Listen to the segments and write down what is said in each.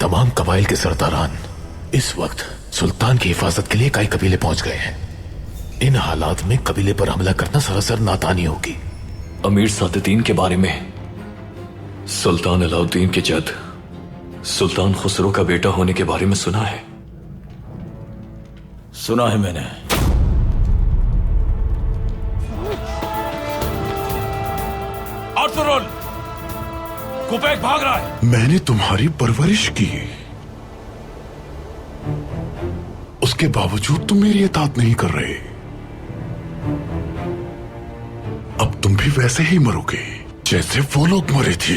तमाम कबाइल के सरदारान इस वक्त सुल्तान की हिफाजत के लिए कई कबीले पहुंच गए हैं। इन हालात में कबीले पर हमला करना सरासर नादानी होगी। अमीर सादुद्दीन के बारे में सुल्तान अलाउद्दीन के जद सुल्तान खुसरो का बेटा होने के बारे में सुना है। सुना है मैंने। आर्थुरुल, कुबैक भाग रहा है। मैंने तुम्हारी परवरिश की, उसके बावजूद तुम मेरी इताअत नहीं कर रहे। अब तुम भी वैसे ही मरोगे जैसे वो लोग मरे थे।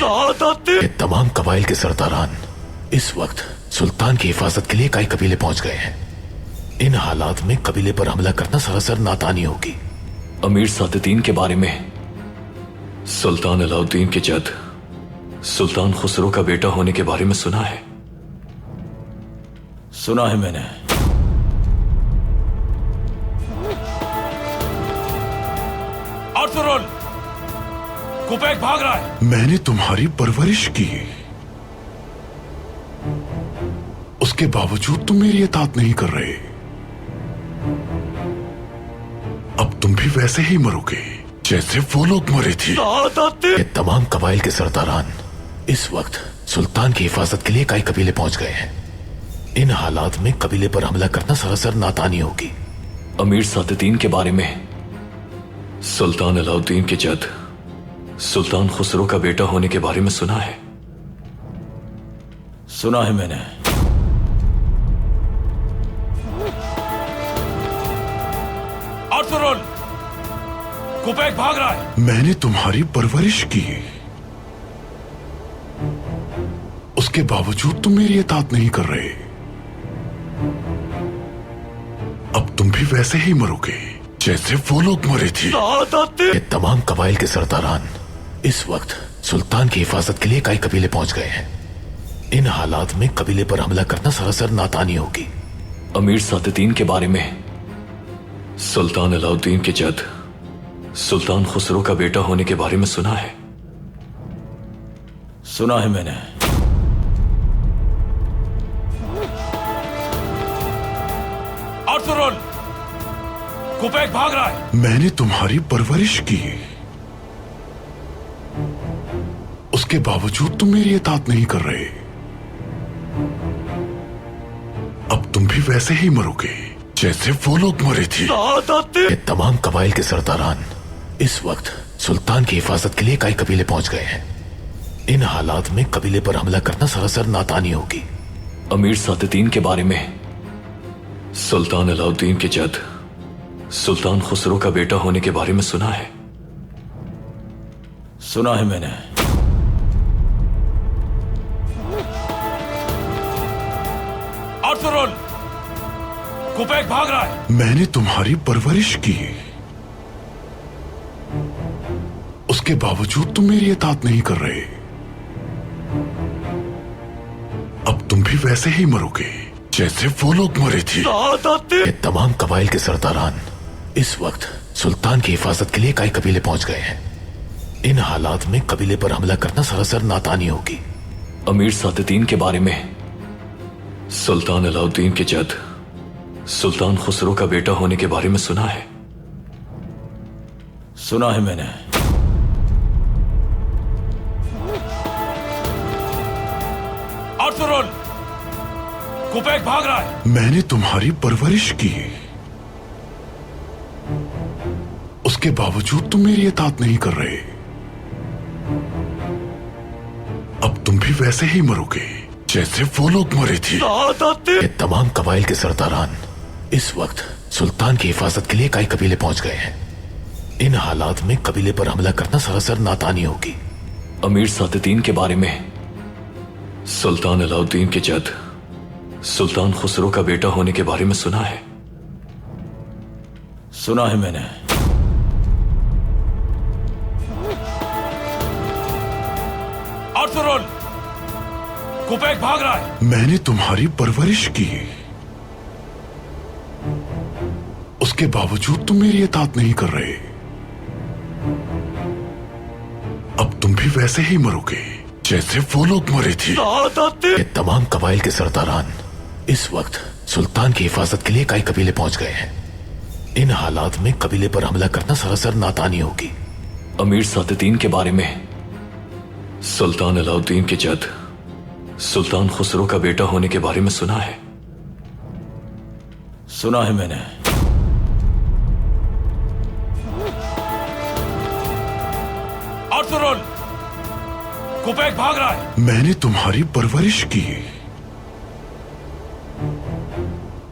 ये तमाम कबाइल के सरदारान इस वक्त सुल्तान की हिफाजत के लिए कई कबीले पहुंच गए हैं। इन हालात में कबीले पर हमला करना सरासर नादानी होगी। अमीर सादुद्दीन के बारे में सुल्तान अलाउद्दीन के जद सुल्तान खुसरो का बेटा होने के बारे में सुना है। सुना है मैंने। आर्थुरुल, कुबैक भाग रहा है। मैंने तुम्हारी परवरिश की, उसके बावजूद तुम मेरी इताअत नहीं कर रहे। अब तुम भी वैसे ही मरोगे जैसे वो लोग मरे थे। ये तमाम कबाइल के सरदारान इस वक्त सुल्तान की हिफाजत के लिए कई कबीले पहुंच गए हैं। इन हालात में कबीले पर हमला करना सरासर नादानी होगी। अमीर सादुद्दीन के बारे में सुल्तान अलाउद्दीन के जद सुल्तान खुसरो का बेटा होने के बारे में सुना है। सुना है मैंने। आर्थुरुल, कुबैक भाग रहा है। मैंने तुम्हारी परवरिश की, उसके बावजूद तुम मेरी इताअत नहीं कर रहे। अब तुम भी वैसे ही मरोगे जैसे वो लोग मरे थे। ये तमाम कबाइल के सरदारान इस वक्त सुल्तान की हिफाजत के लिए कई कबीले पहुंच गए हैं। इन हालात में कबीले पर हमला करना सरासर नादानी होगी। अमीर सादुद्दीन के बारे में सुल्तान अलाउद्दीन के जद सुल्तान खुसरो का बेटा होने के बारे में सुना है। सुना है मैंने। आर्थुरुल, कुबैक भाग रहा है। मैंने तुम्हारी परवरिश की, उसके बावजूद तुम मेरी इताअत नहीं कर रहे। अब तुम भी वैसे ही मरोगे जैसे वो लोग मरे थे। ये तमाम कबाइल के सरदारान इस वक्त सुल्तान की हिफाजत के लिए कई कबीले पहुंच गए हैं। इन हालात में कबीले पर हमला करना सरासर नादानी होगी। अमीर सादुद्दीन के बारे में सुल्तान अलाउद्दीन के जद सुल्तान खुसरो का बेटा होने के बारे में सुना है। सुना है मैंने। आर्थुरुल, कुबैक भाग रहा है। मैंने तुम्हारी परवरिश की, उसके बावजूद तुम मेरी इताअत नहीं कर रहे। अब तुम भी वैसे ही मरोगे जैसे वो लोग मरे थे। ये तमाम कबाइल के सरदारान इस वक्त सुल्तान की हिफाजत के लिए कई कबीले पहुंच गए हैं। इन हालात में कबीले पर हमला करना सरासर नादानी होगी। अमीर सादुद्दीन के बारे में सुल्तान अलाउद्दीन के जद सुल्तान खुसरो का बेटा होने के बारे में सुना है। सुना है मैंने। आर्थुरुल, कुबैक भाग रहा है। मैंने तुम्हारी परवरिश की, उसके बावजूद तुम मेरी इताअत नहीं कर रहे। अब तुम भी वैसे ही मरोगे जैसे वो लोग मरे थे। ये तमाम कबाइल के सरदारान इस वक्त सुल्तान की हिफाजत के लिए कई कबीले पहुंच गए हैं। इन हालात में कबीले पर हमला करना सरासर नादानी होगी। अमीर सादुद्दीन के बारे में सुल्तान अलाउद्दीन के जद सुल्तान खुसरो का बेटा होने के बारे में सुना है। सुना है मैंने। आर्थुरुल, कुबैक भाग रहा है। मैंने तुम्हारी परवरिश की, उसके बावजूद तुम मेरी इताअत नहीं कर रहे। अब तुम भी वैसे ही मरोगे जैसे वो लोग मरे थे। ये तमाम कबाइल के सरदारान इस वक्त सुल्तान की हिफाजत के लिए कई कबीले पहुंच गए हैं। इन हालात में कबीले पर हमला करना सरासर नादानी होगी। अमीर सादुद्दीन के बारे में सुल्तान अलाउद्दीन के जद सुल्तान खुसरो का बेटा होने के बारे में सुना है। सुना है मैंने। अर्तुगरुल, कुबैक भाग रहा है। मैंने तुम्हारी परवरिश की,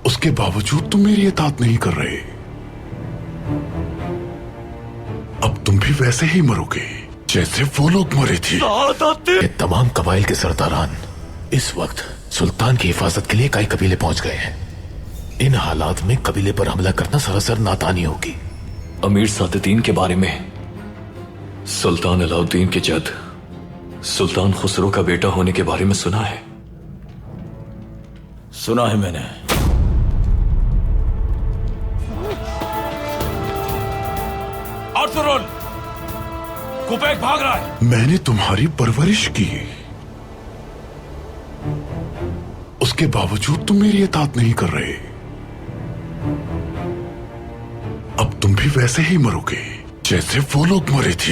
उसके बावजूद तुम मेरी इताअत नहीं कर रहे। अब तुम भी वैसे ही मरोगे जैसे वो लोग मरे थे। ये तमाम कबाइल के सरदारान इस वक्त सुल्तान की हिफाजत के लिए कई कबीले पहुंच गए हैं। इन हालात में कबीले पर हमला करना सरासर नादानी होगी। अमीर सादुद्दीन के बारे में सुल्तान अलाउद्दीन के जद सुल्तान खुसरो का बेटा होने के बारे में सुना है। सुना है मैंने। अर्तुगरुल, कुबैक भाग रहा है। मैंने तुम्हारी परवरिश की, उसके बावजूद तुम मेरी इताअत नहीं कर रहे। अब तुम भी वैसे ही मरोगे जैसे वो लोग मरे थे।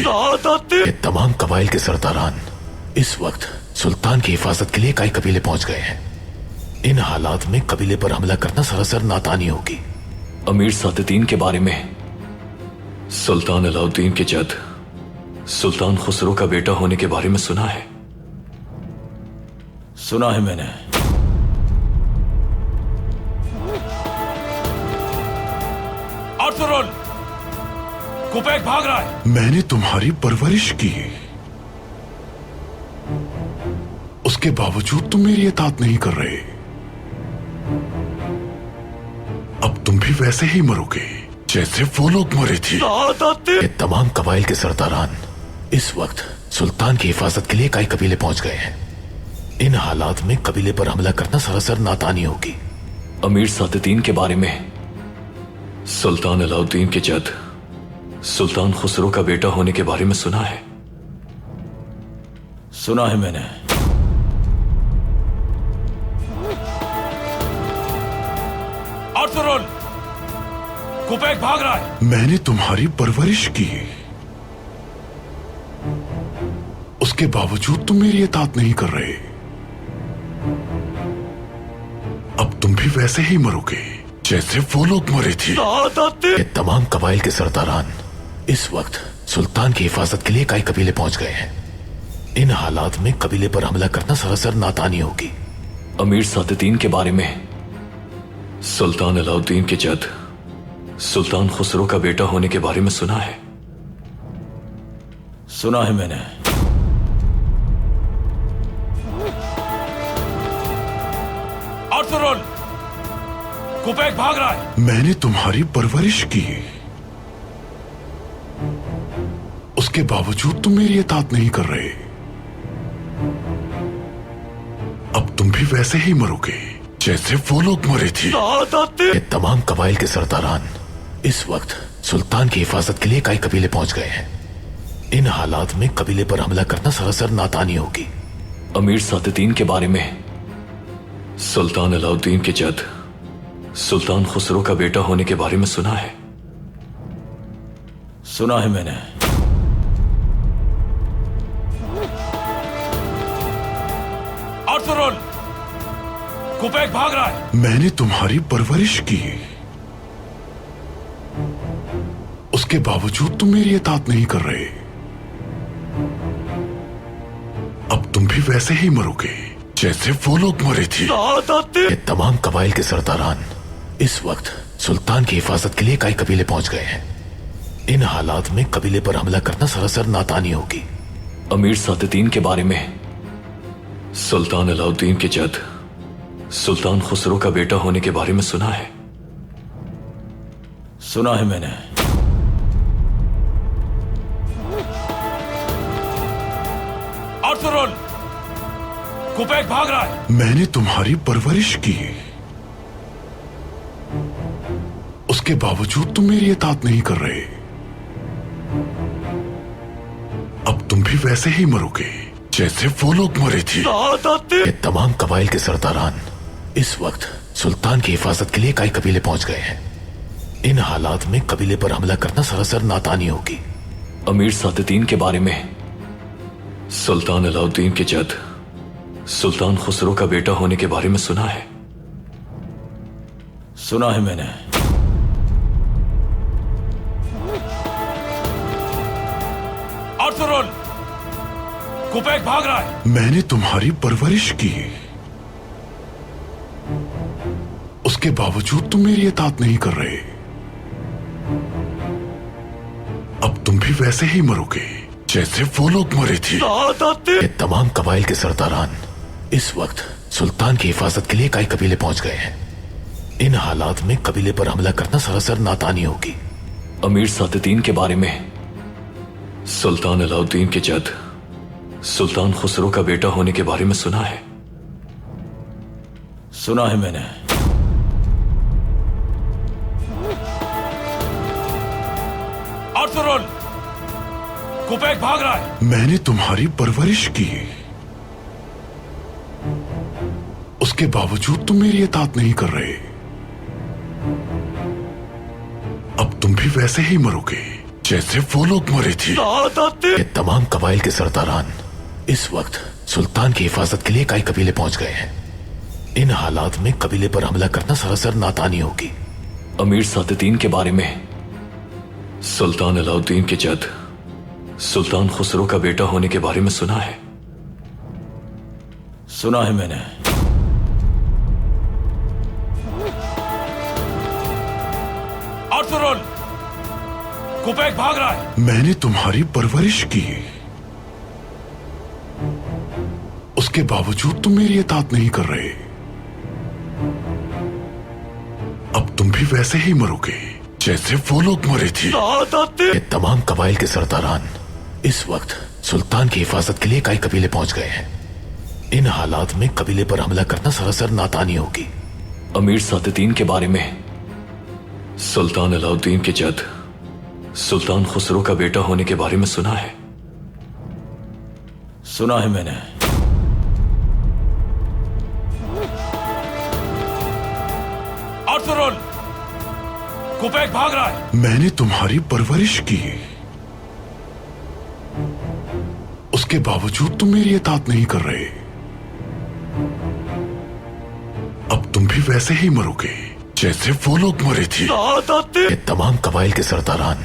ये तमाम कबाइल के सरदारान इस वक्त सुल्तान की हिफाजत के लिए कई कबीले पहुंच गए हैं। इन हालात में कबीले पर हमला करना सरासर नादानी होगी। अमीर सादुद्दीन के बारे में सुल्तान अलाउद्दीन के जद सुल्तान खुसरो का बेटा होने के बारे में सुना है। सुना है मैंने। अर्तुगरुल, कुबैक भाग रहा है। मैंने तुम्हारी परवरिश की, उसके बावजूद तुम मेरी इताअत नहीं कर रहे। अब तुम भी वैसे ही मरोगे जैसे वो लोग मरे थे। ये तमाम कबाइल के सरदारान इस वक्त सुल्तान की हिफाजत के लिए कई कबीले पहुंच गए हैं। इन हालात में कबीले पर हमला करना सरासर नादानी होगी। अमीर सादुद्दीन के बारे में सुल्तान अलाउद्दीन के जद सुल्तान खुसरो का बेटा होने के बारे में सुना है। सुना है मैंने। अर्तुगरुल, कुबैक भाग रहा है। मैंने तुम्हारी परवरिश की, उसके बावजूद तुम मेरी इताअत नहीं कर रहे। अब तुम भी वैसे ही मरोगे जैसे वो लोग मरे थे। ये तमाम कबाइल के सरदारान इस वक्त सुल्तान की हिफाजत के लिए कई कबीले पहुंच गए हैं। इन हालात में कबीले पर हमला करना सरासर नादानी होगी। अमीर सादुद्दीन के बारे में सुल्तान अलाउद्दीन के जद सुल्तान खुसरो का बेटा होने के बारे में सुना है। सुना है मैंने। अर्तुगरुल, कुबैक भाग रहा है। मैंने तुम्हारी परवरिश की, उसके बावजूद तुम मेरी इताअत नहीं कर रहे। अब तुम भी वैसे ही मरोगे जैसे वो लोग मरे थे। ये तमाम कबाइल के सरदारान इस वक्त सुल्तान की हिफाजत के लिए कई कबीले पहुंच गए हैं। इन हालात में कबीले पर हमला करना सरासर नादानी होगी। अमीर सादुद्दीन के बारे में सुल्तान अलाउद्दीन के जद सुल्तान खुसरो का बेटा होने के बारे में सुना है। सुना है मैंने। अर्तुगरुल, कुबैक भाग रहा है। मैंने तुम्हारी परवरिश की, उसके बावजूद तुम मेरी इताअत नहीं कर रहे। अब तुम भी वैसे ही मरोगे जैसे वो लोग मरे थे। ये तमाम कबाइल के सरदारान इस वक्त सुल्तान की हिफाजत के लिए कई कबीले पहुंच गए हैं। इन हालात में कबीले पर हमला करना सरासर नादानी होगी। अमीर सादुद्दीन के बारे में सुल्तान अलाउद्दीन के जद सुल्तान खुसरो का बेटा होने के बारे में सुना है। सुना है मैंने। अर्तुगरुल, कुबैक भाग रहा है। मैंने तुम्हारी परवरिश की, उसके बावजूद तुम मेरी इताअत नहीं कर रहे। अब तुम भी वैसे ही मरोगे जैसे वो लोग मरे थे। ये तमाम कबाइल के सरदारान इस वक्त सुल्तान की हिफाजत के लिए कई कबीले पहुंच गए हैं। इन हालात में कबीले पर हमला करना सरासर नादानी होगी। अमीर सादुद्दीन के बारे में सुल्तान अलाउद्दीन के जद सुल्तान खुसरो का बेटा होने के बारे में सुना है। सुना है मैंने। अर्तुगरुल, कुबैक भाग रहा है। मैंने तुम्हारी परवरिश की, उसके बावजूद तुम मेरी इताअत नहीं कर रहे। अब तुम भी वैसे ही मरोगे जैसे वो लोग मरे थे। ये तमाम कबाइल के सरदारान इस वक्त सुल्तान की हिफाजत के लिए कई कबीले पहुंच गए हैं। इन हालात में कबीले पर हमला करना सरासर नादानी होगी। अमीर सादुद्दीन के बारे में सुल्तान अलाउद्दीन के जद सुल्तान खुसरो का बेटा होने के बारे में सुना है। सुना है मैंने। अर्तुगरुल, कुबैक भाग रहा है। मैंने तुम्हारी परवरिश की, उसके बावजूद तुम मेरी इताअत नहीं कर रहे। अब तुम भी वैसे ही मरोगे जैसे वो लोग मरे थे। ये तमाम कबाइल के सरदारान इस वक्त सुल्तान की हिफाजत के लिए कई कबीले पहुंच गए हैं। इन हालात में कबीले पर हमला करना सरासर नादानी होगी। अमीर सादुद्दीन के बारे में सुल्तान अलाउद्दीन के जद सुल्तान खुसरो का बेटा होने के बारे में सुना है। सुना है मैंने। अर्तुगरुल, कुबैक भाग रहा है। मैंने तुम्हारी परवरिश की, उसके बावजूद तुम मेरी इताअत नहीं कर रहे। अब तुम भी वैसे ही मरोगे जैसे वो लोग मरे थे। ये तमाम कबाइल के सरदारान इस वक्त सुल्तान की हिफाजत के लिए कई कबीले पहुंच गए हैं। इन हालात में कबीले पर हमला करना सरासर नादानी होगी। अमीर सादुद्दीन के बारे में सुल्तान अलाउद्दीन के जद सुल्तान खुसरो का बेटा होने के बारे में सुना है। सुना है मैंने। अर्तुगरुल, कुबैक भाग रहा है। मैंने तुम्हारी परवरिश की, उसके बावजूद तुम मेरी इताअत नहीं कर रहे। अब तुम भी वैसे ही मरोगे जैसे वो लोग मरे थे। ये तमाम कबाइल के सरदारान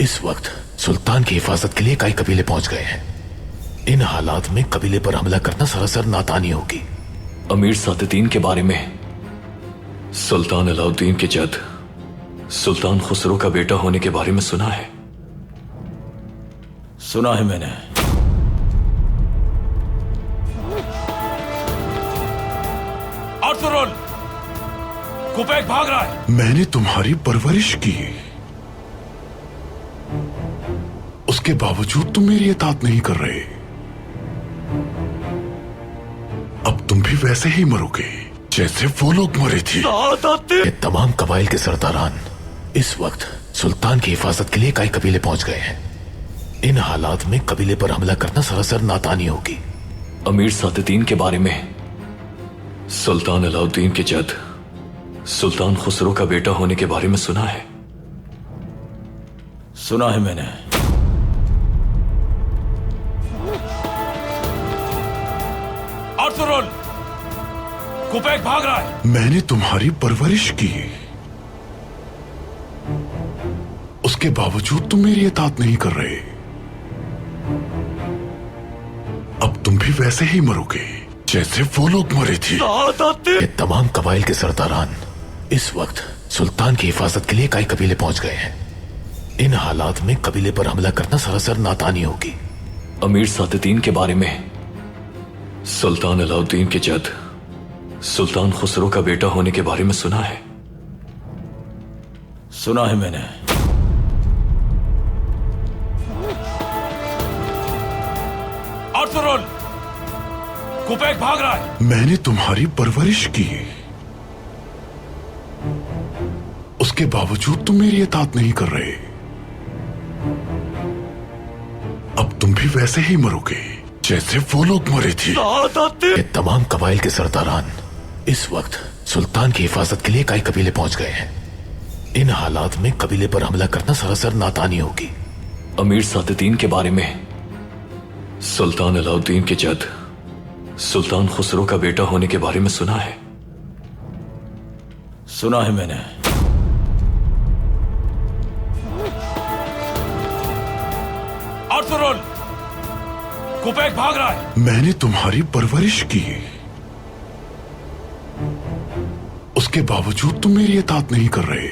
इस वक्त सुल्तान की हिफाजत के लिए कई कबीले पहुंच गए हैं। इन हालात में कबीले पर हमला करना सरासर नादानी होगी। अमीर सादुद्दीन के बारे में सुल्तान अलाउद्दीन के जद सुल्तान खुसरो का बेटा होने के बारे में सुना है। सुना है मैंने। अर्तुगरुल, कुबैक भाग रहा है। मैंने तुम्हारी परवरिश की, उसके बावजूद तुम मेरी इताअत नहीं कर रहे। अब तुम भी वैसे ही मरोगे जैसे वो लोग मरे थे। ये तमाम कबाइल के सरदारान इस वक्त सुल्तान की हिफाजत के लिए कई कबीले पहुंच गए हैं। इन हालात में कबीले पर हमला करना सरासर नादानी होगी। अमीर सादुद्दीन के बारे में सुल्तान अलाउद्दीन के जद सुल्तान खुसरो का बेटा होने के बारे में सुना है। सुना है मैंने। अर्तुगरुल, कुबैक भाग रहा है। मैंने तुम्हारी परवरिश की, उसके बावजूद तुम मेरी इताअत नहीं कर रहे। अब तुम भी वैसे ही मरोगे जैसे वो लोग मरे थे। ये तमाम कबाइल के सरदारान इस वक्त सुल्तान की हिफाजत के लिए कई कबीले पहुंच गए हैं। इन हालात में कबीले पर हमला करना सरासर नादानी होगी। अमीर सादुद्दीन के बारे में सुल्तान अलाउद्दीन के जद सुल्तान खुसरो का बेटा होने के बारे में सुना है। सुना है मैंने। अर्तुगरुल, कुबैक भाग रहा है। मैंने तुम्हारी परवरिश की, उसके बावजूद तुम मेरी इताअत नहीं कर रहे। अब तुम भी वैसे ही मरोगे जैसे वो लोग मरे थे। ये तमाम कबाइल के सरदारान इस वक्त सुल्तान की हिफाजत के लिए कई कबीले पहुंच गए हैं। इन हालात में कबीले पर हमला करना सरासर नादानी होगी। अमीर सादुद्दीन के बारे में सुल्तान अलाउद्दीन के जद सुल्तान खुसरो का बेटा होने के बारे में सुना है। सुना है मैंने। अर्तुगरुल, कुबैक भाग रहा है। मैंने तुम्हारी परवरिश की, उसके बावजूद तुम मेरी इताअत नहीं कर रहे।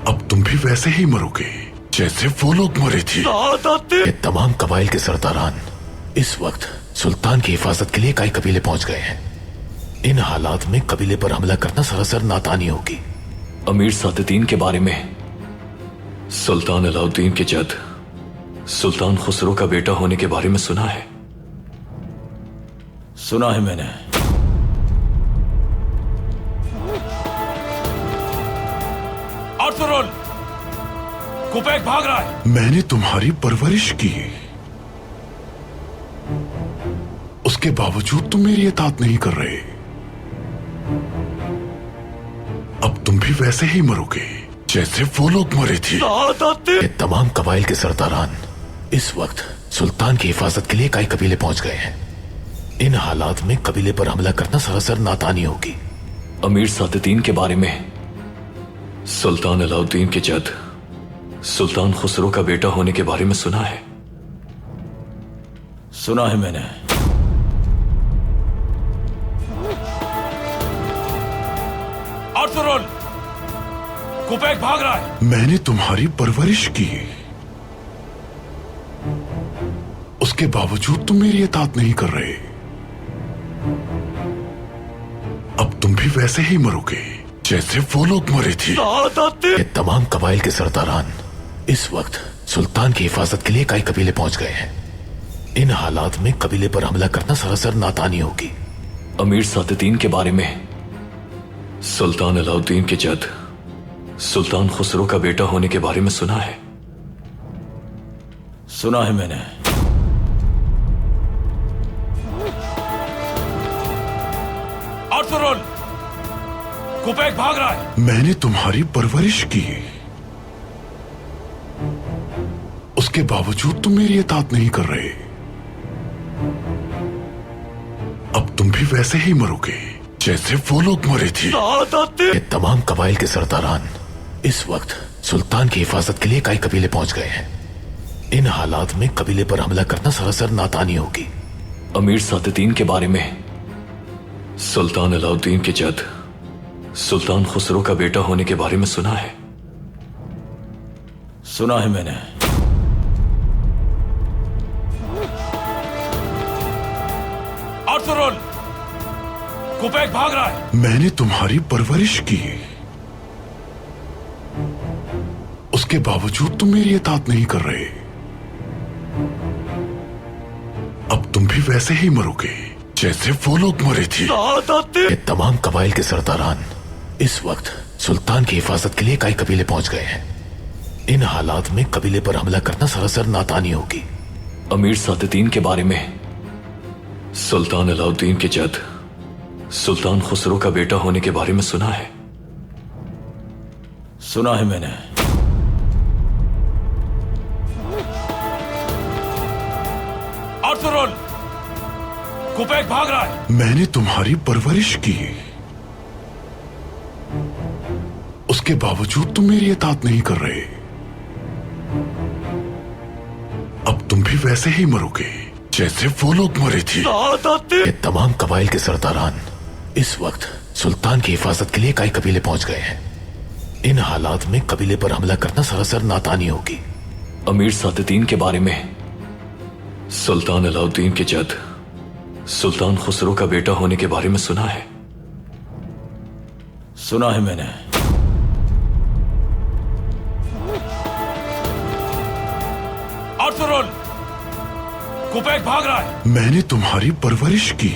अब तुम भी वैसे ही मरोगे जैसे वो लोग मरे थे। ये तमाम कबाइल के सरदारान इस वक्त सुल्तान की हिफाजत के लिए कई कबीले पहुंच गए हैं। इन हालात में कबीले पर हमला करना सरासर नादानी होगी। अमीर सादुद्दीन के बारे में सुल्तान अलाउद्दीन के जद सुल्तान खुसरो का बेटा होने के बारे में सुना है। सुना है मैंने। अर्तुगरुल, कुबैक भाग रहा है। मैंने तुम्हारी परवरिश की, उसके बावजूद तुम मेरी इताअत नहीं कर रहे। अब तुम भी वैसे ही मरोगे जैसे वो लोग मरे थे। ये तमाम कबाइल के सरदारान इस वक्त सुल्तान की हिफाजत के लिए कई कबीले पहुंच गए हैं। इन हालात में कबीले पर हमला करना सरासर नादानी होगी। अमीर सादुद्दीन के बारे में सुल्तान अलाउद्दीन के जद सुल्तान खुसरो का बेटा होने के बारे में सुना है। सुना है मैंने। अर्तुगरुल, कुबैक भाग रहा है। मैंने तुम्हारी परवरिश की, उसके बावजूद तुम मेरी इताअत नहीं कर रहे। अब तुम भी वैसे ही मरोगे जैसे वो लोग मरे थे। ये तमाम कबाइल के सरदारान इस वक्त सुल्तान की हिफाजत के लिए कई कबीले पहुंच गए हैं। इन हालात में कबीले पर हमला करना सरासर नादानी होगी। अमीर सादुद्दीन के बारे में सुल्तान अलाउद्दीन के जद सुल्तान खुसरो का बेटा होने के बारे में सुना है। सुना है मैंने। अर्तुगरुल, कुबैक भाग रहा है। मैंने तुम्हारी परवरिश की, उसके बावजूद तुम मेरी इताअत नहीं कर रहे। अब तुम भी वैसे ही मरोगे जैसे वो लोग मरे थे। ये तमाम कबाइल के सरदारान इस वक्त सुल्तान की हिफाजत के लिए कई कबीले पहुंच गए हैं। इन हालात में कबीले पर हमला करना सरासर नादानी होगी। अमीर सादुद्दीन के बारे में सुल्तान अलाउद्दीन के जद सुल्तान खुसरो का बेटा होने के बारे में सुना है। सुना है मैंने। अर्तुगरुल, कुबैक भाग रहा है। मैंने तुम्हारी परवरिश की, उसके बावजूद तुम मेरी इताअत नहीं कर रहे। अब तुम भी वैसे ही मरोगे जैसे वो लोग मरे थे। ये तमाम कबाइल के सरदारान इस वक्त सुल्तान की हिफाजत के लिए कई कबीले पहुंच गए हैं। इन हालात में कबीले पर हमला करना सरासर नादानी होगी। अमीर सादुद्दीन के बारे में सुल्तान अलाउद्दीन के जद सुल्तान खुसरो का बेटा होने के बारे में सुना है। सुना है मैंने। अर्तुगरुल, कुबैक भाग रहा है। मैंने तुम्हारी परवरिश की, उसके बावजूद तुम मेरी इताअत नहीं कर रहे। अब तुम भी वैसे ही मरोगे जैसे वो लोग मरे थे। ये तमाम कबाइल के सरदारान इस वक्त सुल्तान की हिफाजत के लिए कई कबीले पहुंच गए हैं। इन हालात में कबीले पर हमला करना सरासर नादानी होगी। अमीर सादुद्दीन के बारे में सुल्तान अलाउद्दीन के जद सुल्तान खुसरो का बेटा होने के बारे में सुना है। सुना है मैंने। अर्तुगरुल, कुबैक भाग रहा है। मैंने तुम्हारी परवरिश की,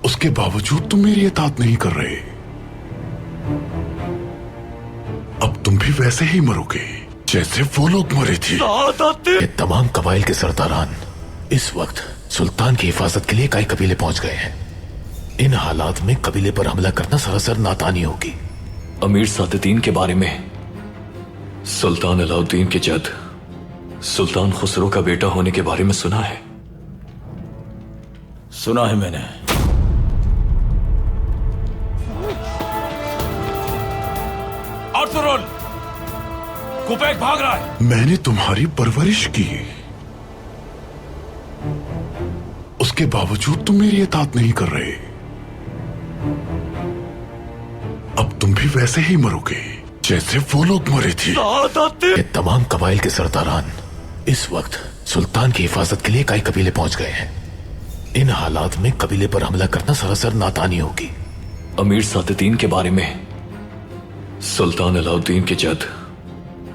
उसके बावजूद तुम मेरी इताअत नहीं कर रहे। अब तुम भी वैसे ही मरोगे जैसे वो लोग मरे थे। ये तमाम कबाइल के सरदारान इस वक्त सुल्तान की हिफाजत के लिए कई कबीले पहुंच गए हैं। इन हालात में कबीले पर हमला करना सरासर नादानी होगी। अमीर सादुद्दीन के बारे में सुल्तान अलाउद्दीन के जद सुल्तान खुसरो का बेटा होने के बारे में सुना है। सुना है मैंने। अर्तुगरुल, कुबैक भाग रहा है। मैंने तुम्हारी परवरिश की, उसके बावजूद तुम मेरी इताअत नहीं कर रहे। अब तुम भी वैसे ही मरोगे जैसे वो लोग मरे थे। ये तमाम कबाइल के सरदारान इस वक्त सुल्तान की हिफाजत के लिए कई कबीले पहुंच गए हैं। इन हालात में कबीले पर हमला करना सरासर नादानी होगी। अमीर सादुद्दीन के बारे में सुल्तान अलाउद्दीन के जद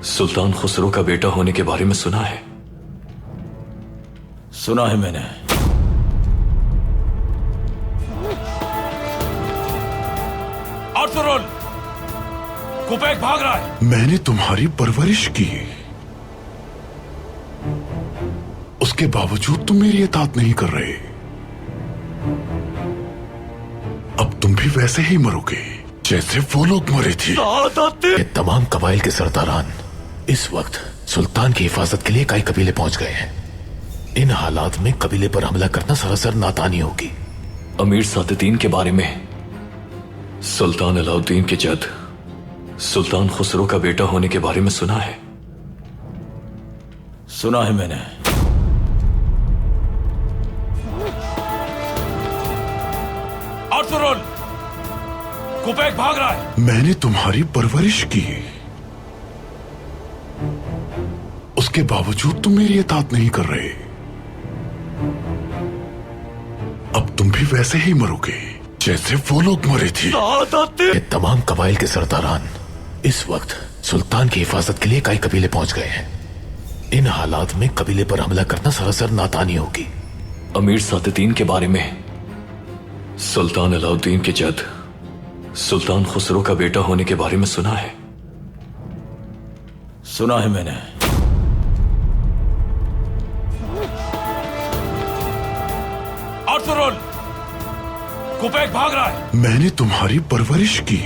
सुल्तान खुसरो का बेटा होने के बारे में सुना है। सुना है मैंने। अर्तुगरुल, कुबैक भाग रहा है। मैंने तुम्हारी परवरिश की, उसके बावजूद तुम मेरी इताअत नहीं कर रहे। अब तुम भी वैसे ही मरोगे जैसे वो लोग मरे थे। ये तमाम कबाइल के सरदारान इस वक्त सुल्तान की हिफाजत के लिए कई कबीले पहुंच गए हैं। इन हालात में कबीले पर हमला करना सरासर नादानी होगी। अमीर सादुद्दीन के बारे में सुल्तान अलाउद्दीन के जद सुल्तान खुसरो का बेटा होने के बारे में सुना है। सुना है मैंने। अर्तुगरुल, कुबैक भाग रहा है। मैंने तुम्हारी परवरिश की, उसके बावजूद तुम मेरी इताअत नहीं कर रहे। अब तुम भी वैसे ही मरोगे जैसे वो लोग मरे थे। ये तमाम कबाइल के सरदारान इस वक्त सुल्तान की हिफाजत के लिए कई कबीले पहुंच गए हैं। इन हालात में कबीले पर हमला करना सरासर नादानी होगी। अमीर सादुद्दीन के बारे में सुल्तान अलाउद्दीन के जद सुल्तान खुसरो का बेटा होने के बारे में सुना है। सुना है मैंने। अर्तुगरुल, कुबैक भाग रहा है। मैंने तुम्हारी परवरिश की,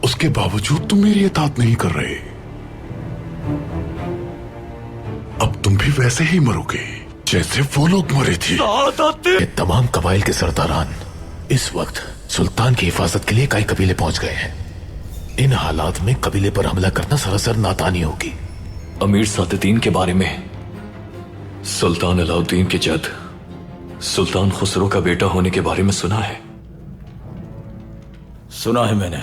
उसके बावजूद तुम मेरी इताअत नहीं कर रहे। अब तुम भी वैसे ही मरोगे जैसे वो लोग मरे थे। ये तमाम कबाइल के सरदारान इस वक्त सुल्तान की हिफाजत के लिए कई कबीले पहुंच गए हैं। इन हालात में कबीले पर हमला करना सरासर नादानी होगी। अमीर सादुद्दीन के बारे में सुल्तान अलाउद्दीन के जद सुल्तान खुसरो का बेटा होने के बारे में सुना है। सुना है मैंने।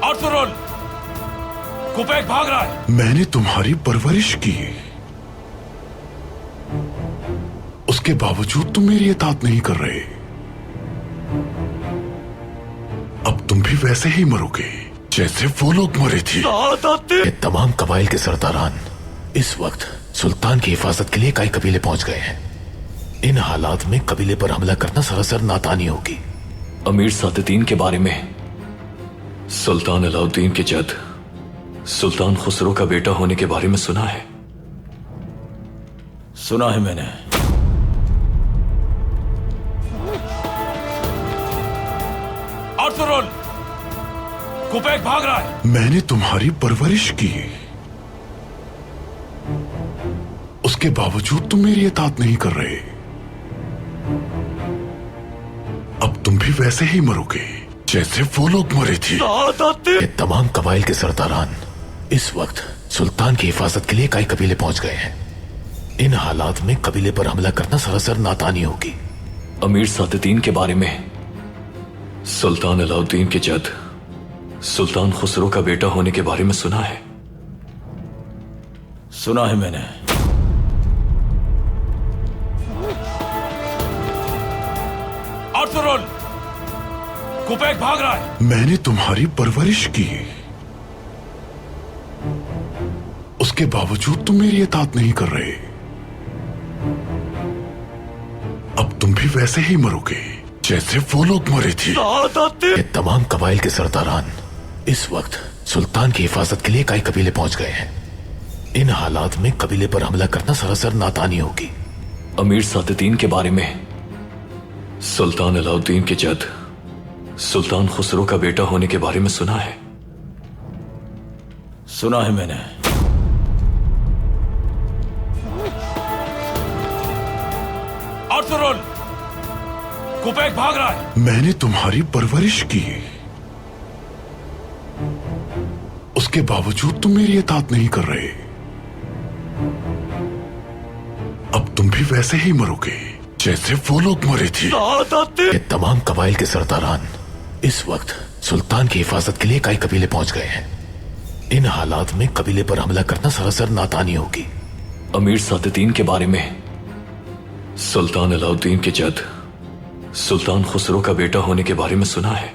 अर्तुगरुल, कुबैक भाग रहा है। मैंने तुम्हारी परवरिश की, उसके बावजूद तुम मेरी इताअत नहीं कर रहे। अब तुम भी वैसे ही मरोगे जैसे वो लोग मरे थे। ये तमाम कबाइल के सरदारान इस वक्त सुल्तान की हिफाजत के लिए कई कबीले पहुंच गए हैं। इन हालात में कबीले पर हमला करना सरासर नादानी होगी। अमीर सादुद्दीन के बारे में सुल्तान अलाउद्दीन के जद सुल्तान खुसरो का बेटा होने के बारे में सुना है। सुना है मैंने। अर्तुगरुल, कुबैक भाग रहा है। मैंने तुम्हारी परवरिश की, उसके बावजूद तुम मेरी इताअत नहीं कर रहे। अब तुम भी वैसे ही मरोगे जैसे वो लोग मरे थे। ये तमाम कबाइल के सरदारान इस वक्त सुल्तान की हिफाजत के लिए कई कबीले पहुंच गए हैं। इन हालात में कबीले पर हमला करना सरासर नादानी होगी। अमीर सादुद्दीन के बारे में सुल्तान अलाउद्दीन के जद सुल्तान खुसरो का बेटा होने के बारे में सुना है। सुना है मैंने। अर्तुगरुल, कुबैक भाग रहा है। मैंने तुम्हारी परवरिश की, उसके बावजूद तुम मेरी इताअत नहीं कर रहे। अब तुम भी वैसे ही मरोगे जैसे वो लोग मरे थे। ये तमाम कबाइल के सरदारान इस वक्त सुल्तान की हिफाजत के लिए कई कबीले पहुंच गए हैं। इन हालात में कबीले पर हमला करना सरासर नादानी होगी। अमीर सादुद्दीन के बारे में सुल्तान अलाउद्दीन के जद सुल्तान खुसरो का बेटा होने के बारे में सुना है। सुना है मैंने। अर्तुगरुल, कुबेक भाग रहा है। मैंने तुम्हारी परवरिश की, उसके बावजूद तुम मेरी इताअत नहीं कर रहे। अब तुम भी वैसे ही मरोगे जैसे वो लोग मरे थे। ये तमाम कबाइल के सरदारान इस वक्त सुल्तान की हिफाजत के लिए कई कबीले पहुंच गए हैं। इन हालात में कबीले पर हमला करना सरासर नादानी होगी। अमीर सादुद्दीन के बारे में सुल्तान अलाउद्दीन के जद सुल्तान खुसरो का बेटा होने के बारे में सुना है।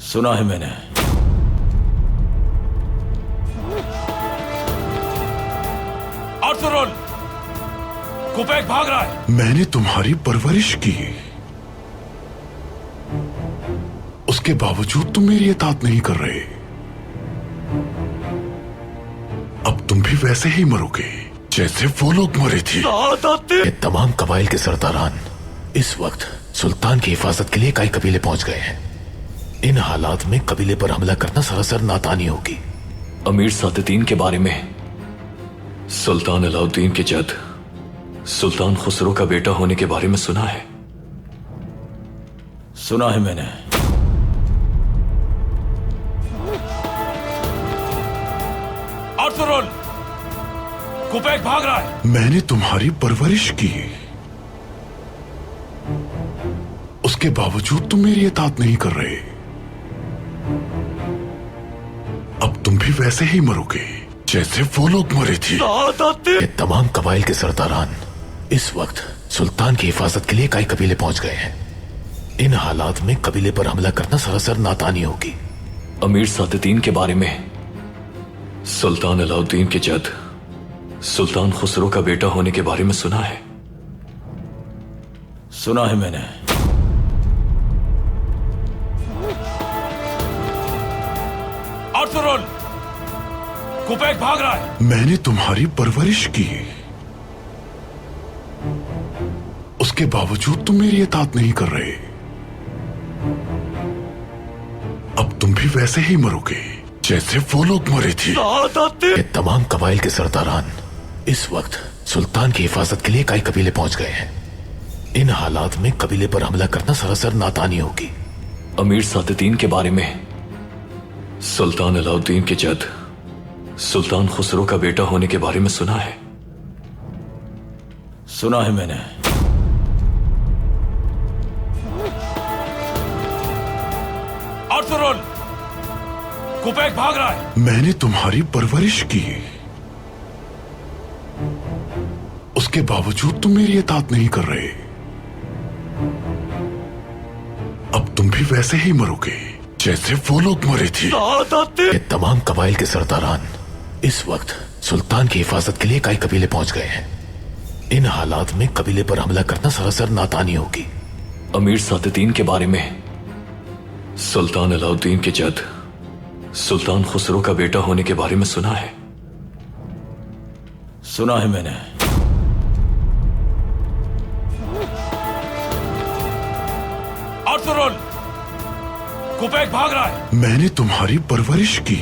सुना है मैंने। अर्तुगरुल, कुबेक भाग रहा है। मैंने तुम्हारी परवरिश की, उसके बावजूद तुम मेरी इताअत नहीं कर रहे। अब तुम भी वैसे ही मरोगे जैसे वो लोग मरे थे। ये तमाम कबाइल के सरदारान इस वक्त सुल्तान की हिफाजत के लिए कई कबीले पहुंच गए हैं। इन हालात में कबीले पर हमला करना सरासर नादानी होगी। अमीर सादुद्दीन के बारे में सुल्तान अलाउद्दीन के जद सुल्तान खुसरो का बेटा होने के बारे में सुना है। सुना है मैंने। अर्तुगरुल, कुबेक भाग रहा है। मैंने तुम्हारी परवरिश की, उसके बावजूद तुम मेरी इताअत नहीं कर रहे। अब तुम भी वैसे ही मरोगे जैसे वो लोग मरे थे। ये तमाम कबाइल के सरदारान इस वक्त सुल्तान की हिफाजत के लिए कई कबीले पहुंच गए हैं। इन हालात में कबीले पर हमला करना सरासर नादानी होगी। अमीर सादुद्दीन के बारे में सुल्तान अलाउद्दीन के जद सुल्तान खुसरो का बेटा होने के बारे में सुना है। सुना है मैंने। अर्तुगरुल, कुबेक भाग रहा है। मैंने तुम्हारी परवरिश की, उसके बावजूद तुम मेरी इताअत नहीं कर रहे। अब तुम भी वैसे ही मरोगे जैसे वो लोग मरे थे। ये तमाम कबाइल के सरदारान इस वक्त सुल्तान की हिफाजत के लिए कई कबीले पहुंच गए हैं। इन हालात में कबीले पर हमला करना सरासर नादानी होगी। अमीर सादुद्दीन के बारे में सुल्तान अलाउद्दीन के जद सुल्तान खुसरो का बेटा होने के बारे में सुना है। सुना है मैंने। अर्तुगरुल, कुबेक भाग रहा है। मैंने तुम्हारी परवरिश की, उसके बावजूद तुम मेरी इताअत नहीं कर रहे। अब तुम भी वैसे ही मरोगे जैसे वो लोग मरे थे। ये तमाम कबाइल के सरदारान इस वक्त सुल्तान की हिफाजत के लिए कई कबीले पहुंच गए हैं। इन हालात में कबीले पर हमला करना सरासर नादानी होगी। अमीर सादुद्दीन के बारे में सुल्तान अलाउद्दीन के जद सुल्तान खुसरो का बेटा होने के बारे में सुना है। सुना है मैंने। अर्तुगरुल, कुबेक भाग रहा है। मैंने तुम्हारी परवरिश की,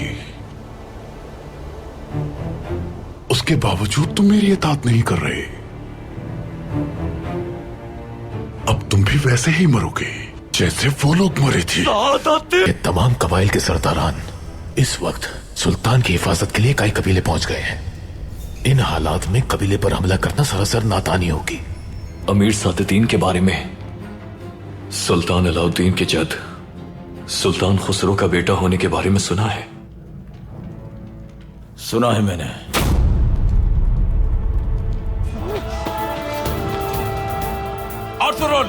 उसके बावजूद तुम मेरी इताअत नहीं कर रहे। अब तुम भी वैसे ही मरोगे जैसे वो लोग मरे थे। ये तमाम कबाइल के सरदारान इस वक्त सुल्तान की हिफाजत के लिए कई कबीले पहुंच गए हैं। इन हालात में कबीले पर हमला करना सरासर नादानी होगी। अमीर सादुद्दीन के बारे में सुल्तान अलाउद्दीन के जद सुल्तान खुसरो का बेटा होने के बारे में सुना है। सुना है मैंने। अर्तुगरुल,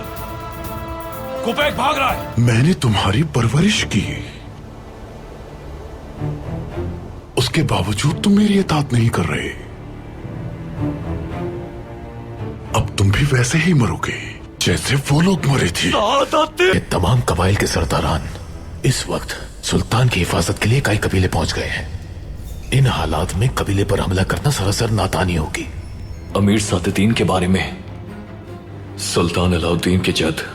कुबेक भाग रहा है। मैंने तुम्हारी परवरिश की, उसके बावजूद तुम मेरी इताअत नहीं कर रहे। अब तुम भी वैसे ही मरोगे जैसे वो लोग मरे थे। ये तमाम कबाइल के सरदारान इस वक्त सुल्तान की हिफाजत के लिए कई कबीले पहुंच गए हैं। इन हालात में कबीले पर हमला करना सरासर नादानी होगी। अमीर सादुद्दीन के बारे में सुल्तान अलाउद्दीन के जद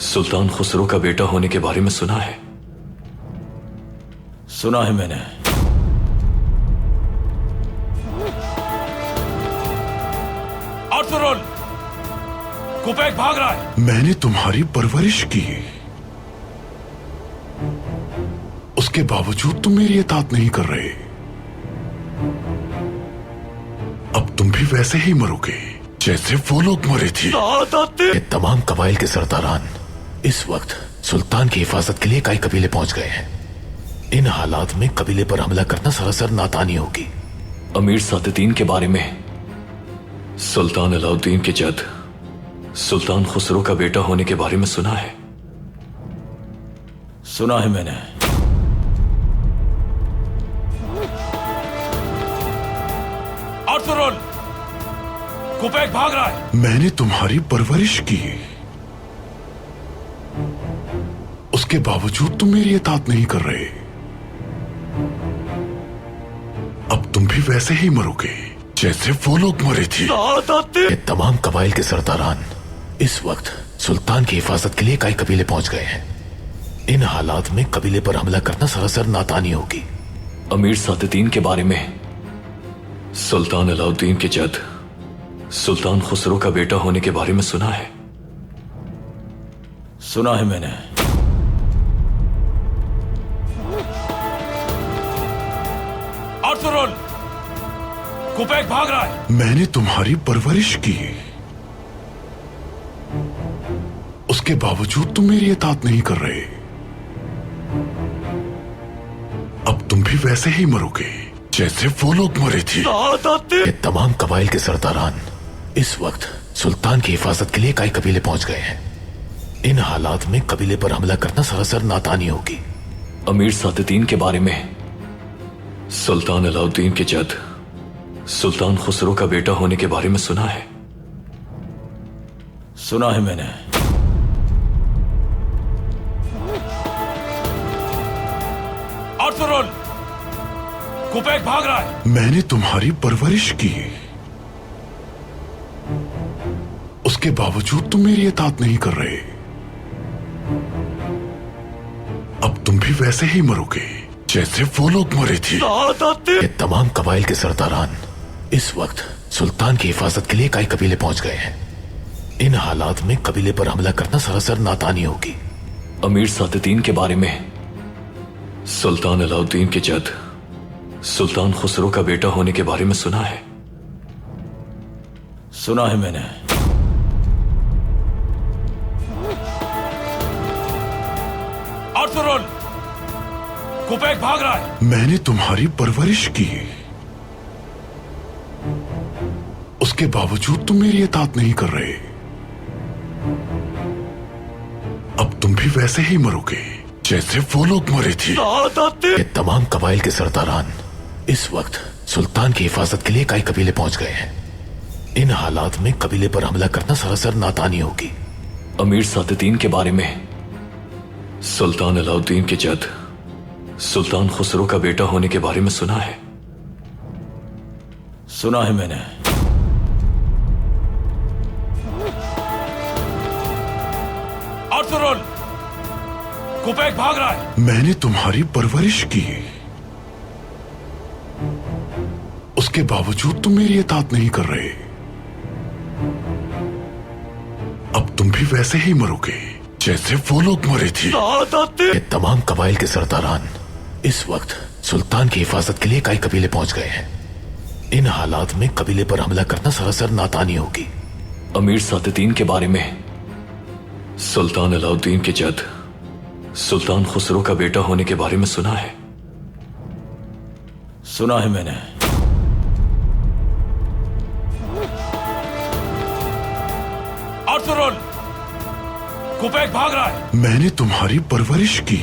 सुल्तान खुसरो का बेटा होने के बारे में सुना है। सुना है मैंने। अर्तुगरुल, कुबैक भाग रहा है। मैंने तुम्हारी परवरिश की, उसके बावजूद तुम मेरी इताअत नहीं कर रहे। अब तुम भी वैसे ही मरोगे जैसे वो लोग मरे थे। ये तमाम कबाइल के सरदारान इस वक्त सुल्तान की हिफाजत के लिए कई कबीले पहुंच गए हैं। इन हालात में कबीले पर हमला करना सरासर नादानी होगी। अमीर सादुद्दीन के बारे में सुल्तान अलाउद्दीन के जद सुल्तान खुसरो का बेटा होने के बारे में सुना है। सुना है मैंने। अर्तुगरुल, कुबैक भाग रहा है। मैंने तुम्हारी परवरिश की, उसके बावजूद तुम मेरी इताअत नहीं कर रहे। अब तुम भी वैसे ही मरोगे जैसे वो लोग मरे थे। ये तमाम कबाइल के सरदारान इस वक्त सुल्तान की हिफाजत के लिए कई कबीले पहुंच गए हैं। इन हालात में कबीले पर हमला करना सरासर नादानी होगी। अमीर सादुद्दीन के बारे में सुल्तान अलाउद्दीन के जद सुल्तान खुसरो का बेटा होने के बारे में सुना है। सुना है मैंने। अर्तुगरुल, कुबैक भाग रहा है। मैंने तुम्हारी परवरिश की, उसके बावजूद तुम मेरी इताअत नहीं कर रहे। अब तुम भी वैसे ही मरोगे जैसे वो लोग मरे थे। ये तमाम कबाइल के सरदारान इस वक्त सुल्तान की हिफाजत के लिए कई कबीले पहुंच गए हैं। इन हालात में कबीले पर हमला करना सरासर नादानी होगी। अमीर सादुद्दीन के बारे में सुल्तान अलाउद्दीन के जद सुल्तान खुसरो का बेटा होने के बारे में सुना है। सुना है मैंने। अर्तुगरुल, कुबैक भाग रहा है। मैंने तुम्हारी परवरिश की, उसके बावजूद तुम मेरी इताअत नहीं कर रहे। अब तुम भी वैसे ही मरोगे जैसे वो लोग मरे थे। ये तमाम कबाइल के सरदारान इस वक्त सुल्तान की हिफाजत के लिए कई कबीले पहुंच गए हैं। इन हालात में कबीले पर हमला करना सरासर नादानी होगी। अमीर सादुद्दीन के बारे में सुल्तान अलाउद्दीन के जद सुल्तान खुसरो का बेटा होने के बारे में सुना है। सुना है मैंने। अर्तुगरुल, कुबैक भाग रहा है। मैंने तुम्हारी परवरिश की, उसके बावजूद तुम मेरी इताअत नहीं कर रहे। अब तुम भी वैसे ही मरोगे जैसे वो लोग मरे थे। ये तमाम कबाइल के सरदारान इस वक्त सुल्तान की हिफाजत के लिए कई कबीले पहुंच गए हैं। इन हालात में कबीले पर हमला करना सरासर नादानी होगी। अमीर सादुद्दीन के बारे में सुल्तान अलाउद्दीन के जद सुल्तान खुसरो का बेटा होने के बारे में सुना है। सुना है मैंने। अर्तुगरुल, कुबैक भाग रहा है। मैंने तुम्हारी परवरिश की, उसके बावजूद तुम मेरी इताअत नहीं कर रहे। अब तुम भी वैसे ही मरोगे जैसे वो लोग मरे थे। ये तमाम कबाइल के सरदारान इस वक्त सुल्तान की हिफाजत के लिए कई कबीले पहुंच गए हैं। इन हालात में कबीले पर हमला करना सरासर नादानी होगी। अमीर सादुद्दीन के बारे में सुल्तान अलाउद्दीन के जद सुल्तान खुसरो का बेटा होने के बारे में सुना है। सुना है मैंने। अर्तुगरुल, कुबैक भाग रहा है। मैंने तुम्हारी परवरिश की,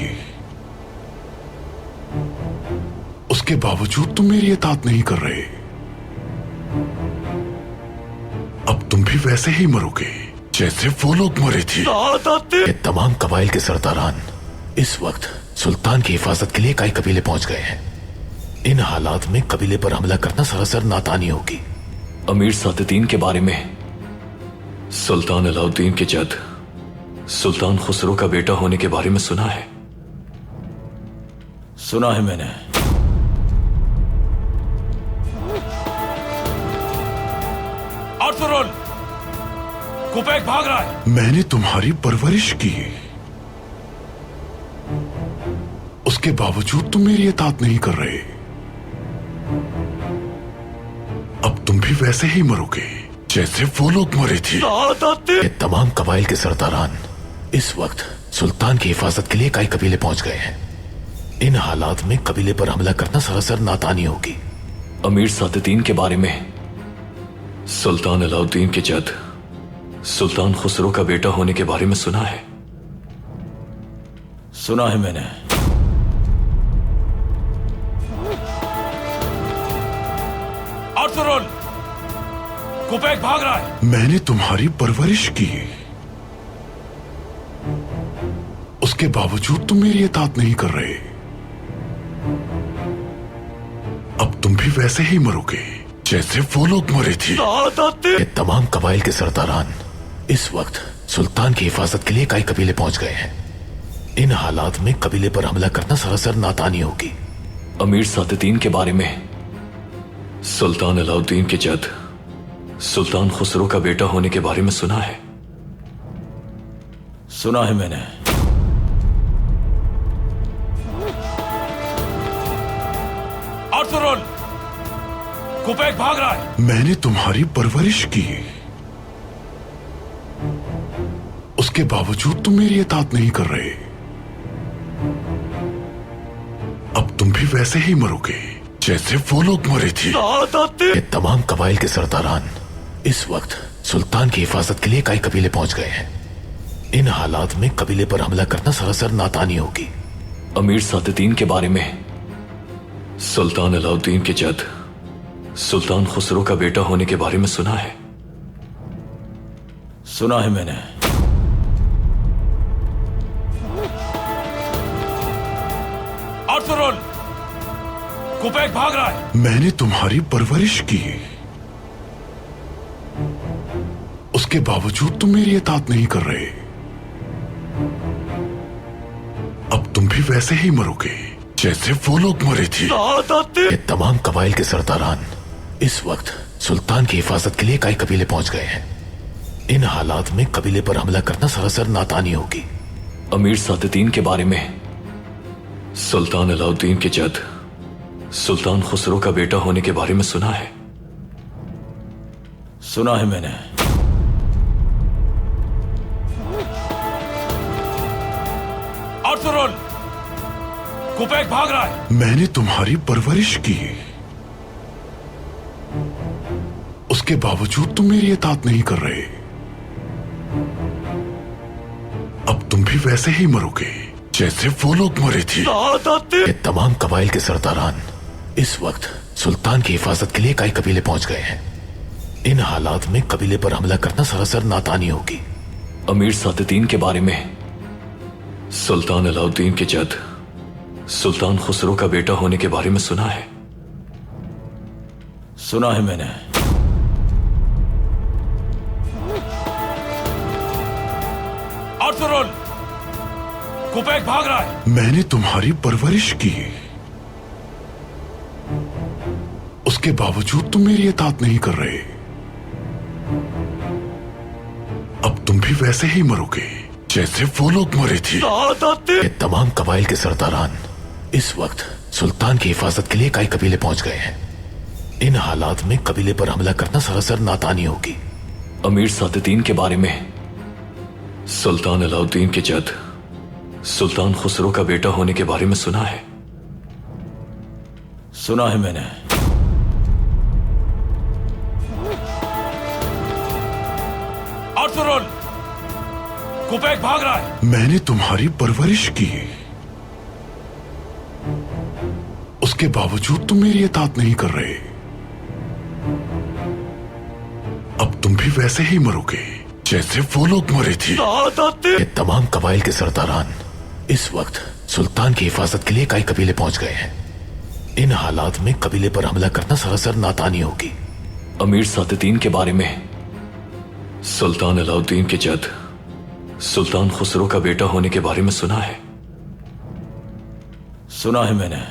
उसके बावजूद तुम मेरी इताअत नहीं कर रहे। अब तुम भी वैसे ही मरोगे जैसे वो लोग मरे थे। ये तमाम कबाइल के सरदारान इस वक्त सुल्तान की हिफाजत के लिए कई कबीले पहुंच गए हैं। इन हालात में कबीले पर हमला करना सरासर नादानी होगी। अमीर सादुद्दीन के बारे में सुल्तान अलाउद्दीन के जद सुल्तान खुसरो का बेटा होने के बारे में सुना है। सुना है मैंने। अर्तुगरुल, कुबैक भाग रहा है। मैंने तुम्हारी परवरिश की, उसके बावजूद तुम मेरी इताअत नहीं कर रहे। अब तुम भी वैसे ही मरोगे जैसे वो लोग मरे थे। ये तमाम कबाइल के सरदारान इस वक्त सुल्तान की हिफाजत के लिए कई कबीले पहुंच गए हैं। इन हालात में कबीले पर हमला करना सरासर नादानी होगी। अमीर सादुद्दीन के बारे में सुल्तान अलाउद्दीन के जद सुल्तान खुसरो का बेटा होने के बारे में सुना है। सुना है मैंने। अर्तुगरुल, कुबैक भाग रहा है। मैंने तुम्हारी परवरिश की, उसके बावजूद तुम मेरी इताअत नहीं कर रहे। अब तुम भी वैसे ही मरोगे जैसे वो लोग मरे थे। ये तमाम कबाइल के सरदारान इस वक्त सुल्तान की हिफाजत के लिए कई कबीले पहुंच गए हैं। इन हालात में कबीले पर हमला करना सरासर नादानी होगी। अमीर सादुद्दीन के बारे में सुल्तान अलाउद्दीन के जद सुल्तान खुसरो का बेटा होने के बारे में सुना है। सुना है मैंने। अर्तुगरुल, कुबैक भाग रहा है। मैंने तुम्हारी परवरिश की, उसके बावजूद तुम मेरी इताअत नहीं कर रहे। अब तुम भी वैसे ही मरोगे जैसे वो लोग मरे थे। ये तमाम कबाइल के सरदारान इस वक्त सुल्तान की हिफाजत के लिए कई कबीले पहुंच गए हैं। इन हालात में कबीले पर हमला करना सरासर नादानी होगी। अमीर सादुद्दीन के बारे में सुल्तान अलाउद्दीन के जद सुल्तान खुसरो का बेटा होने के बारे में सुना है। सुना है मैंने। अर्तुगरुल, कुबैक भाग रहा है। मैंने तुम्हारी परवरिश की, उसके बावजूद तुम मेरी इताअत नहीं कर रहे। अब तुम भी वैसे ही मरोगे जैसे वो लोग मरे थे। ये तमाम कबाइल के सरदारान इस वक्त सुल्तान की हिफाजत के लिए कई कबीले पहुंच गए हैं। इन हालात में कबीले पर हमला करना सरासर नादानी होगी। अमीर सादुद्दीन के बारे में सुल्तान अलाउद्दीन के जद सुल्तान खुसरो का बेटा होने के बारे में सुना है। सुना है मैंने। अर्तुगरुल, कुबैक भाग रहा है। मैंने तुम्हारी परवरिश की, उसके बावजूद तुम मेरी इताअत नहीं कर रहे। अब तुम भी वैसे ही मरोगे जैसे वो लोग मरे थे। ये तमाम कबाइल के सरदारान इस वक्त सुल्तान की हिफाजत के लिए कई कबीले पहुंच गए हैं। इन हालात में कबीले पर हमला करना सरासर नादानी होगी। अमीर सादुद्दीन के बारे में सुल्तान अलाउद्दीन के जद सुल्तान खुसरो का बेटा होने के बारे में सुना है। सुना है मैंने। अर्तुगरुल, कुबैक भाग रहा है। मैंने तुम्हारी परवरिश की, उसके बावजूद तुम मेरी इताअत नहीं कर रहे। अब तुम भी वैसे ही मरोगे जैसे वो लोग मरे थे। ये तमाम कबाइल के सरदारान इस वक्त सुल्तान की हिफाजत के लिए कई कबीले पहुंच गए हैं। इन हालात में कबीले पर हमला करना सरासर नादानी होगी। अमीर सादुद्दीन के बारे में सुल्तान अलाउद्दीन के जद सुल्तान खुसरो का बेटा होने के बारे में सुना है। सुना है मैंने। अर्तुगरुल, कुबैक भाग रहा है। मैंने तुम्हारी परवरिश की, उसके बावजूद तुम मेरी इताअत नहीं कर रहे। अब तुम भी वैसे ही मरोगे जैसे वो लोग मरे थे। ये तमाम कबाइल के सरदारान इस वक्त सुल्तान की हिफाजत के लिए कई कबीले पहुंच गए हैं। इन हालात में कबीले पर हमला करना सरासर नादानी होगी। अमीर सादतीन के बारे में सुल्तान अलाउद्दीन के जद सुल्तान खुसरो का बेटा होने के बारे में सुना है। सुना है मैंने।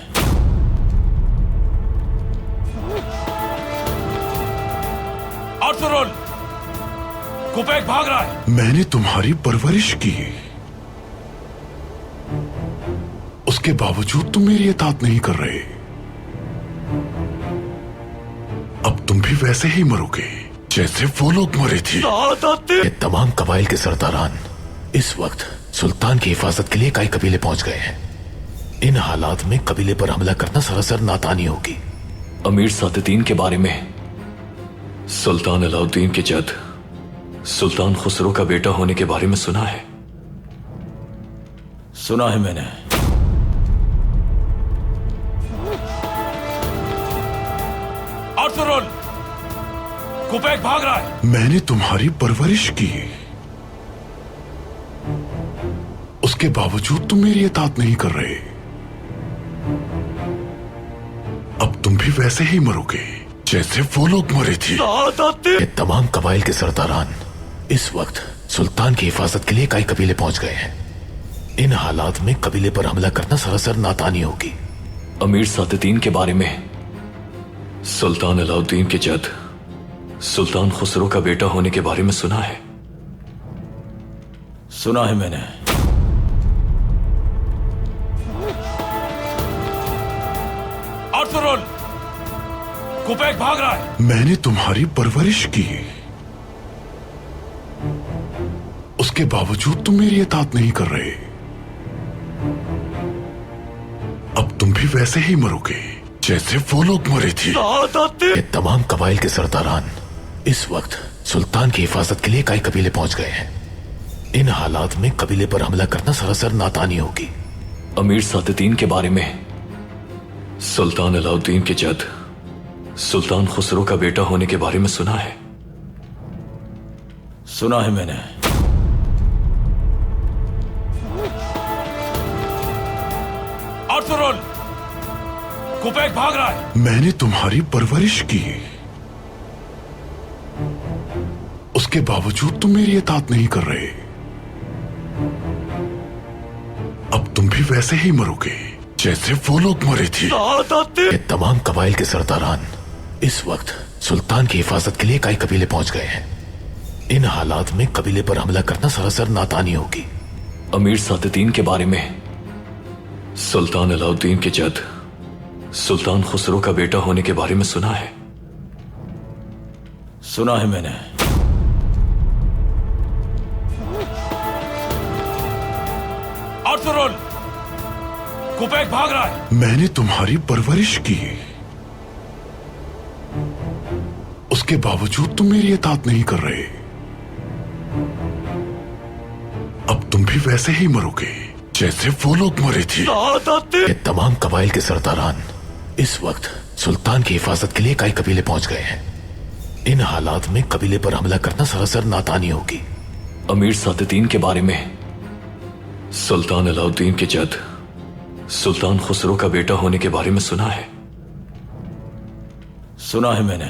अर्तुरुल, कुबैक भाग रहा है। मैंने तुम्हारी परवरिश की, उसके बावजूद तुम मेरी इताअत नहीं कर रहे। अब तुम भी वैसे ही मरोगे जैसे वो लोग मरे थे। ये तमाम कबाइल के सरदारान इस वक्त सुल्तान की हिफाजत के लिए कई कबीले पहुंच गए हैं। इन हालात में कबीले पर हमला करना सरासर नादानी होगी। अमीर सादतीन के बारे में सुल्तान अलाउद्दीन के जद सुल्तान खुसरो का बेटा होने के बारे में सुना है। सुना है मैंने। अर्तुरुल, कुबैक भाग रहा है। मैंने तुम्हारी परवरिश की, उसके बावजूद तुम मेरी इताअत नहीं कर रहे। अब तुम भी वैसे ही मरोगे जैसे वो लोग मरे थे। ये तमाम कबाइल के सरदारान इस वक्त सुल्तान की हिफाजत के लिए कई कबीले पहुंच गए हैं। इन हालात में कबीले पर हमला करना सरासर नादानी होगी। अमीर सादतीन के बारे में सुल्तान अलाउद्दीन के जद सुल्तान खुसरो का बेटा होने के बारे में सुना है। सुना है मैंने। अर्तुरुल, कुबैक भाग रहा है। मैंने तुम्हारी परवरिश की, उसके बावजूद तुम मेरी इताअत नहीं कर रहे। अब तुम भी वैसे ही मरोगे जैसे वो लोग मरे थे। ये तमाम कबाइल के सरदारान इस वक्त सुल्तान की हिफाजत के लिए कई कबीले पहुंच गए हैं। इन हालात में कबीले पर हमला करना सरासर नादानी होगी। अमीर सादतीन के बारे में सुल्तान अलाउद्दीन के जद सुल्तान खुसरो का बेटा होने के बारे में सुना है। सुना है मैंने। अर्तुरुल, कुबैक भाग रहा है। मैंने तुम्हारी परवरिश की, उसके बावजूद तुम मेरी इताअत नहीं कर रहे। अब तुम भी वैसे ही मरोगे जैसे वो लोग मरे थे। ये तमाम कबाइल के सरदारान इस वक्त सुल्तान की हिफाजत के लिए कई कबीले पहुंच गए हैं। इन हालात में कबीले पर हमला करना सरासर नादानी होगी। अमीर सादतीन के बारे में सुल्तान अलाउद्दीन के जद सुल्तान खुसरो का बेटा होने के बारे में सुना है। सुना है मैंने। अर्तुरुल, कुबैक भाग रहा है। मैंने तुम्हारी परवरिश की, उसके बावजूद तुम मेरी इताअत नहीं कर रहे। अब तुम भी वैसे ही मरोगे जैसे वो लोग मरे थे। ये तमाम कबाइल के सरदारान इस वक्त सुल्तान की हिफाजत के लिए कई कबीले पहुंच गए हैं। इन हालात में कबीले पर हमला करना सरासर नादानी होगी। अमीर सादतीन के बारे में सुल्तान अलाउद्दीन के जद सुल्तान खुसरो का बेटा होने के बारे में सुना है। सुना है मैंने।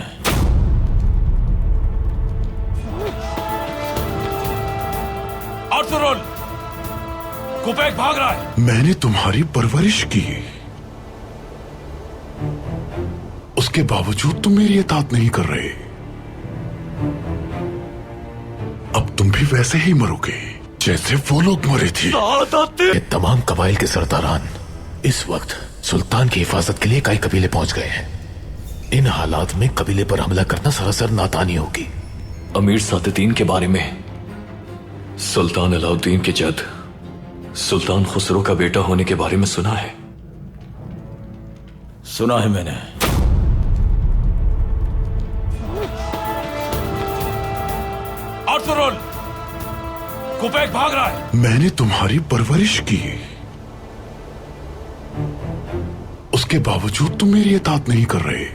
अर्तुरुल, कुबैक भाग रहा है। मैंने तुम्हारी परवरिश की, उसके बावजूद तुम मेरी इताअत नहीं कर रहे। अब तुम भी वैसे ही मरोगे जैसे वो लोग मरे थे। ये तमाम कबाइल के सरदारान इस वक्त सुल्तान की हिफाजत के लिए कई कबीले पहुंच गए हैं। इन हालात में कबीले पर हमला करना सरासर नादानी होगी। अमीर सादतीन के बारे में सुल्तान अलाउद्दीन के जद सुल्तान खुसरो का बेटा होने के बारे में सुना है। सुना है मैंने। अर्तुरुल, कुबैक भाग रहा है। मैंने तुम्हारी परवरिश की, उसके बावजूद तुम मेरी इताअत नहीं कर रहे।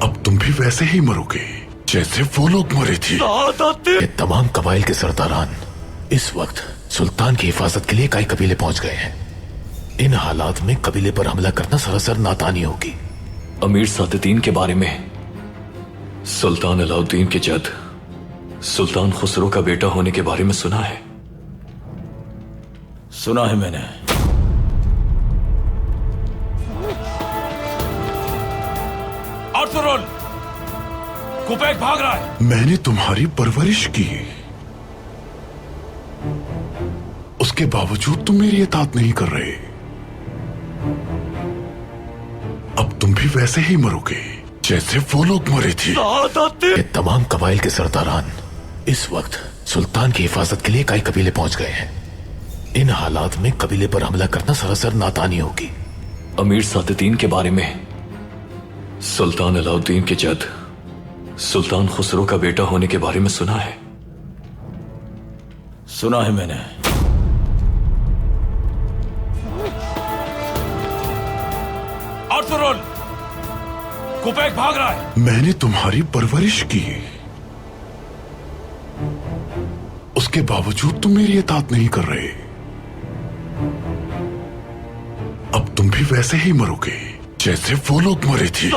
अब तुम भी वैसे ही मरोगे जैसे वो लोग मरे थे। ये तमाम कबाइल के सरदारान इस वक्त सुल्तान की हिफाजत के लिए कई कबीले पहुंच गए हैं। इन हालात में कबीले पर हमला करना सरासर नादानी होगी। अमीर सादुद्दीन के बारे में सुल्तान अलाउद्दीन के जद सुल्तान खुसरो का बेटा होने के बारे में सुना है। सुना है मैंने। अर्तुगरुल, कुबैक भाग रहा है। मैंने तुम्हारी परवरिश की, उसके बावजूद तुम मेरी इताअत नहीं कर रहे। अब तुम भी वैसे ही मरोगे जैसे वो लोग मरे थे। ये तमाम कबाइल के सरदारान इस वक्त सुल्तान की हिफाजत के लिए कई कबीले पहुंच गए हैं। इन हालात में कबीले पर हमला करना सरासर नादानी होगी। अमीर सादुद्दीन के बारे में सुल्तान अलाउद्दीन के जद सुल्तान खुसरो का बेटा होने के बारे में सुना है। सुना है मैंने। अर्तुगरुल, कुबैक भाग रहा है। मैंने तुम्हारी परवरिश की, उसके बावजूद तुम मेरी इताअत नहीं कर रहे। अब तुम भी वैसे ही मरोगे जैसे वो लोग मरे थे।